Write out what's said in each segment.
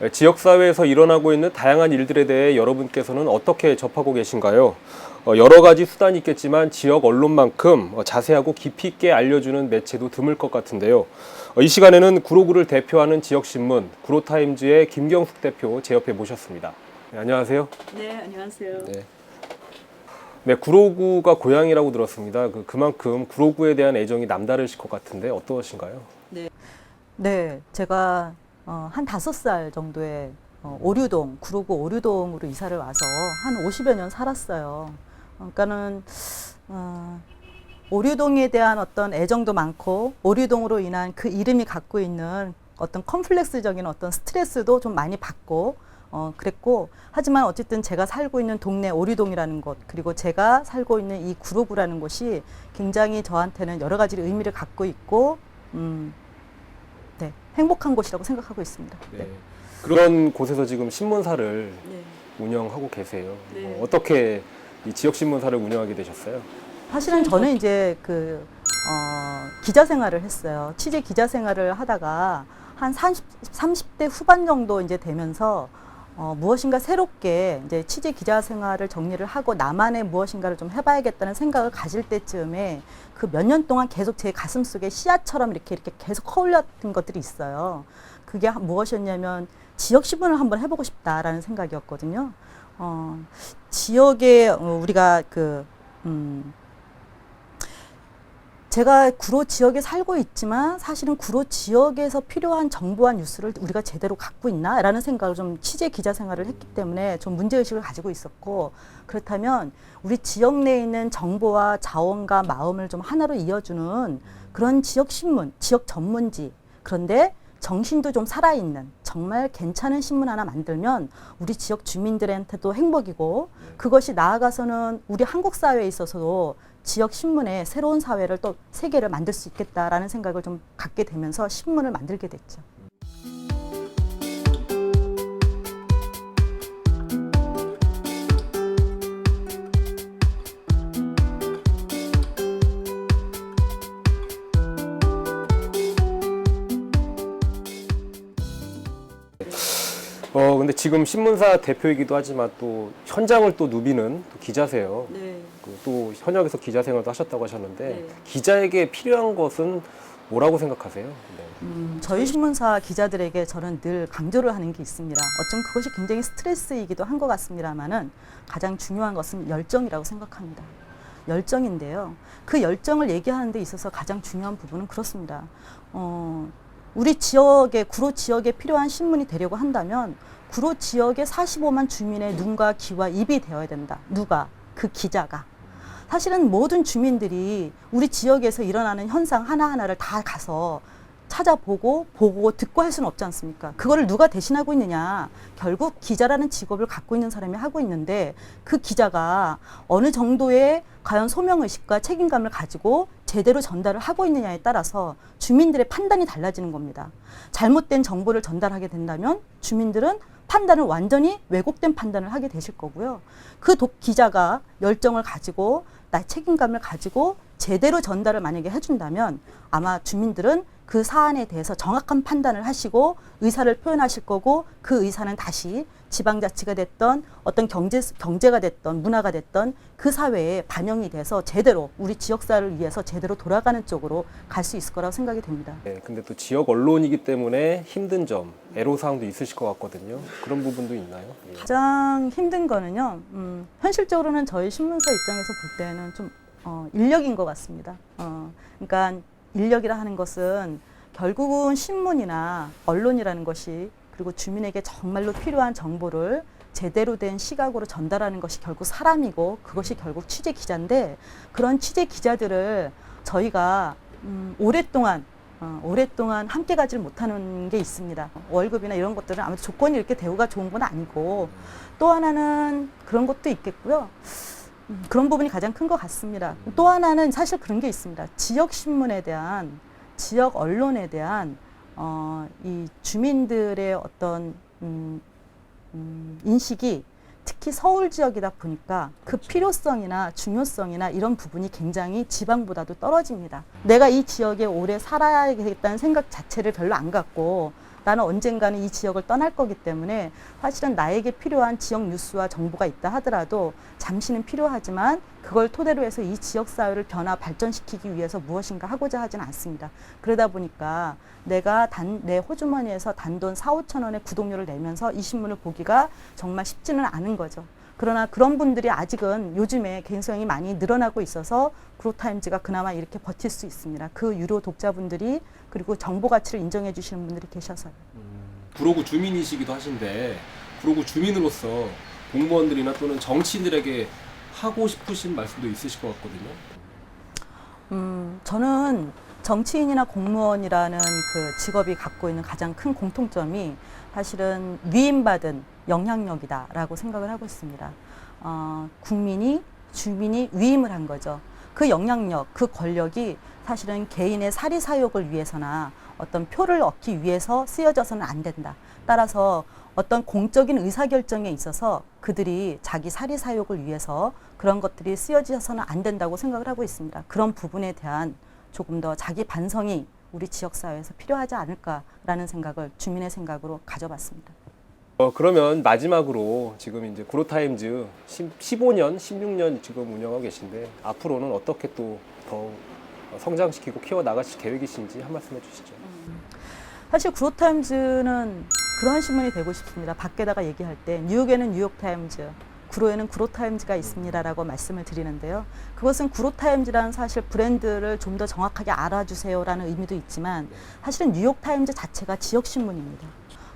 지역사회에서 일어나고 있는 다양한 일들에 대해 여러분께서는 어떻게 접하고 계신가요? 여러 가지 수단이 있겠지만 지역 언론만큼 자세하고 깊이 있게 알려주는 매체도 드물 것 같은데요. 이 시간에는 구로구를 대표하는 지역신문 구로타임즈의 김경숙 대표 제 옆에 모셨습니다. 네, 안녕하세요. 네, 안녕하세요. 네, 구로구가 고향이라고 들었습니다. 그만큼 구로구에 대한 애정이 남다르실 것 같은데 어떠신가요? 네, 제가 한 5살 정도에 오류동, 구로구 오류동으로 이사를 와서 한 50여 년 살았어요. 그러니까는 오류동에 대한 어떤 애정도 많고 오류동으로 인한 그 이름이 갖고 있는 어떤 컴플렉스적인 어떤 스트레스도 좀 많이 받고 그랬고, 하지만 어쨌든 제가 살고 있는 동네 오류동이라는 곳, 그리고 제가 살고 있는 이 구로구라는 곳이 굉장히 저한테는 여러 가지 의미를 갖고 있고 네, 행복한 곳이라고 생각하고 있습니다. 네. 그런 곳에서 지금 신문사를 네. 운영하고 계세요. 네. 어떻게 이 지역 신문사를 운영하게 되셨어요? 사실은 저는 이제 기자 생활을 했어요. 취재 기자 생활을 하다가 한 30대 후반 정도 이제 되면서 무엇인가 새롭게 이제 취재 기자 생활을 정리를 하고 나만의 무엇인가를 좀 해봐야겠다는 생각을 가질 때쯤에 그 몇 년 동안 계속 제 가슴 속에 씨앗처럼 이렇게 계속 커올렸던 것들이 있어요. 그게 무엇이었냐면 지역 신문을 한번 해보고 싶다라는 생각이었거든요. 지역에 우리가 제가 구로 지역에 살고 있지만 사실은 구로 지역에서 필요한 정보와 뉴스를 우리가 제대로 갖고 있나라는 생각을 좀 취재 기자 생활을 했기 때문에 좀 문제의식을 가지고 있었고, 그렇다면 우리 지역 내에 있는 정보와 자원과 마음을 좀 하나로 이어주는 그런 지역 신문, 지역 전문지, 그런데 정신도 좀 살아있는 정말 괜찮은 신문 하나 만들면 우리 지역 주민들한테도 행복이고, 그것이 나아가서는 우리 한국 사회에 있어서도 지역 신문의 새로운 사회를 또 세계를 만들 수 있겠다라는 생각을 좀 갖게 되면서 신문을 만들게 됐죠. 근데 지금 신문사 대표이기도 하지만 또 현장을 또 누비는 또 기자세요. 네. 또 현역에서 기자 생활도 하셨다고 하셨는데 네. 기자에게 필요한 것은 뭐라고 생각하세요? 네. 저희 신문사 기자들에게 저는 늘 강조를 하는 게 있습니다. 어쩜 그것이 굉장히 스트레스이기도 한 것 같습니다만은 가장 중요한 것은 열정이라고 생각합니다. 열정인데요. 그 열정을 얘기하는 데 있어서 가장 중요한 부분은 그렇습니다. 우리 지역에, 구로 지역에 필요한 신문이 되려고 한다면 구로 지역의 45만 주민의 눈과 귀와 입이 되어야 된다. 누가? 그 기자가. 사실은 모든 주민들이 우리 지역에서 일어나는 현상 하나하나를 다 가서 찾아보고 보고 듣고 할 수는 없지 않습니까? 그거를 누가 대신하고 있느냐? 결국 기자라는 직업을 갖고 있는 사람이 하고 있는데 그 기자가 어느 정도의 과연 소명의식과 책임감을 가지고 제대로 전달을 하고 있느냐에 따라서 주민들의 판단이 달라지는 겁니다. 잘못된 정보를 전달하게 된다면 주민들은 판단을 완전히 왜곡된 판단을 하게 되실 거고요. 그 기자가 열정을 가지고 나의 책임감을 가지고 제대로 전달을 만약에 해준다면 아마 주민들은 그 사안에 대해서 정확한 판단을 하시고 의사를 표현하실 거고, 그 의사는 다시 지방자치가 됐던 어떤 경제가 됐던 문화가 됐던 그 사회에 반영이 돼서 제대로 우리 지역사회를 위해서 제대로 돌아가는 쪽으로 갈 수 있을 거라고 생각이 됩니다. 네, 근데 또 지역 언론이기 때문에 힘든 점, 애로사항도 있으실 것 같거든요. 그런 부분도 있나요? 예. 가장 힘든 거는요, 현실적으로는 저희 신문사 입장에서 볼 때는 좀 인력인 것 같습니다. 그러니까 인력이라 하는 것은 결국은 신문이나 언론이라는 것이, 그리고 주민에게 정말로 필요한 정보를 제대로 된 시각으로 전달하는 것이 결국 사람이고, 그것이 결국 취재 기자인데, 그런 취재 기자들을 저희가 오랫동안 함께 가지를 못하는 게 있습니다. 월급이나 이런 것들은 아무래도 조건이 이렇게 대우가 좋은 건 아니고, 또 하나는 그런 것도 있겠고요. 그런 부분이 가장 큰 것 같습니다. 또 하나는 사실 그런 게 있습니다. 지역 신문에 대한, 지역 언론에 대한 이 주민들의 어떤 인식이 특히 서울 지역이다 보니까 그 필요성이나 중요성이나 이런 부분이 굉장히 지방보다도 떨어집니다. 내가 이 지역에 오래 살아야겠다는 생각 자체를 별로 안 갖고 나는 언젠가는 이 지역을 떠날 거기 때문에 사실은 나에게 필요한 지역 뉴스와 정보가 있다 하더라도 잠시는 필요하지만 그걸 토대로 해서 이 지역 사회를 변화 발전시키기 위해서 무엇인가 하고자 하지는 않습니다. 그러다 보니까 내가 내 호주머니에서 단돈 4, 5천 원의 구독료를 내면서 이 신문을 보기가 정말 쉽지는 않은 거죠. 그러나 그런 분들이 아직은 요즘에 개인성이 많이 늘어나고 있어서 그로타임즈가 그나마 이렇게 버틸 수 있습니다. 그 유료 독자분들이 그리고 정보 가치를 인정해 주시는 분들이 계셔서요. 구로구 주민이시기도 하신데 구로구 주민으로서 공무원들이나 또는 정치인들에게 하고 싶으신 말씀도 있으실 것 같거든요. 저는 정치인이나 공무원이라는 그 직업이 갖고 있는 가장 큰 공통점이 사실은 위임받은 영향력이다라고 생각을 하고 있습니다. 국민이, 주민이 위임을 한 거죠. 그 영향력, 그 권력이 사실은 개인의 사리사욕을 위해서나 어떤 표를 얻기 위해서 쓰여져서는 안 된다. 따라서 어떤 공적인 의사결정에 있어서 그들이 자기 사리사욕을 위해서 그런 것들이 쓰여져서는 안 된다고 생각을 하고 있습니다. 그런 부분에 대한 조금 더 자기 반성이 우리 지역사회에서 필요하지 않을까라는 생각을 주민의 생각으로 가져봤습니다. 그러면 마지막으로 지금 이제 구로타임즈 15년, 16년 지금 운영하고 계신데 앞으로는 어떻게 또 더 성장시키고 키워 나가실 계획이신지 한 말씀 해주시죠. 사실 구로타임즈는 그러한 신문이 되고 싶습니다. 밖에다가 얘기할 때 뉴욕에는 뉴욕타임즈, 구로에는 구로타임즈가 있습니다라고 말씀을 드리는데요. 그것은 구로타임즈라는 사실 브랜드를 좀 더 정확하게 알아주세요라는 의미도 있지만 사실은 뉴욕타임즈 자체가 지역신문입니다.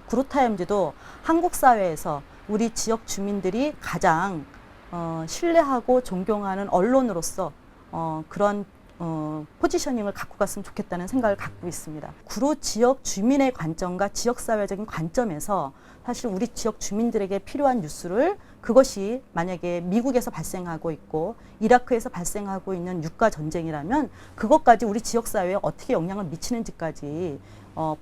구로타임즈도 한국 사회에서 우리 지역 주민들이 가장 신뢰하고 존경하는 언론으로서 그런 포지셔닝을 갖고 갔으면 좋겠다는 생각을 갖고 있습니다. 구로 지역 주민의 관점과 지역사회적인 관점에서 사실 우리 지역 주민들에게 필요한 뉴스를 그것이 만약에 미국에서 발생하고 있고 이라크에서 발생하고 있는 유가 전쟁이라면 그것까지 우리 지역사회에 어떻게 영향을 미치는지까지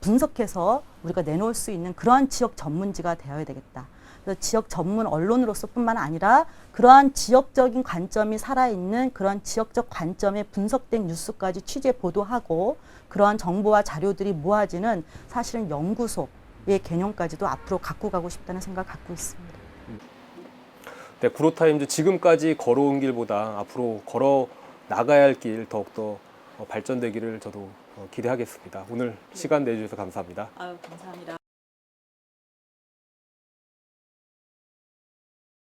분석해서 우리가 내놓을 수 있는 그러한 지역 전문지가 되어야 되겠다. 그래서 지역 전문 언론으로서 뿐만 아니라 그러한 지역적인 관점이 살아있는 그런 지역적 관점에 분석된 뉴스까지 취재 보도하고 그러한 정보와 자료들이 모아지는 사실은 연구소의 개념까지도 앞으로 갖고 가고 싶다는 생각을 갖고 있습니다. 네, 구로타임즈 지금까지 걸어온 길보다 앞으로 걸어 나가야 할 길 더욱더 발전되기를 저도 기대하겠습니다. 오늘 시간 내주셔서 감사합니다. 아유, 감사합니다.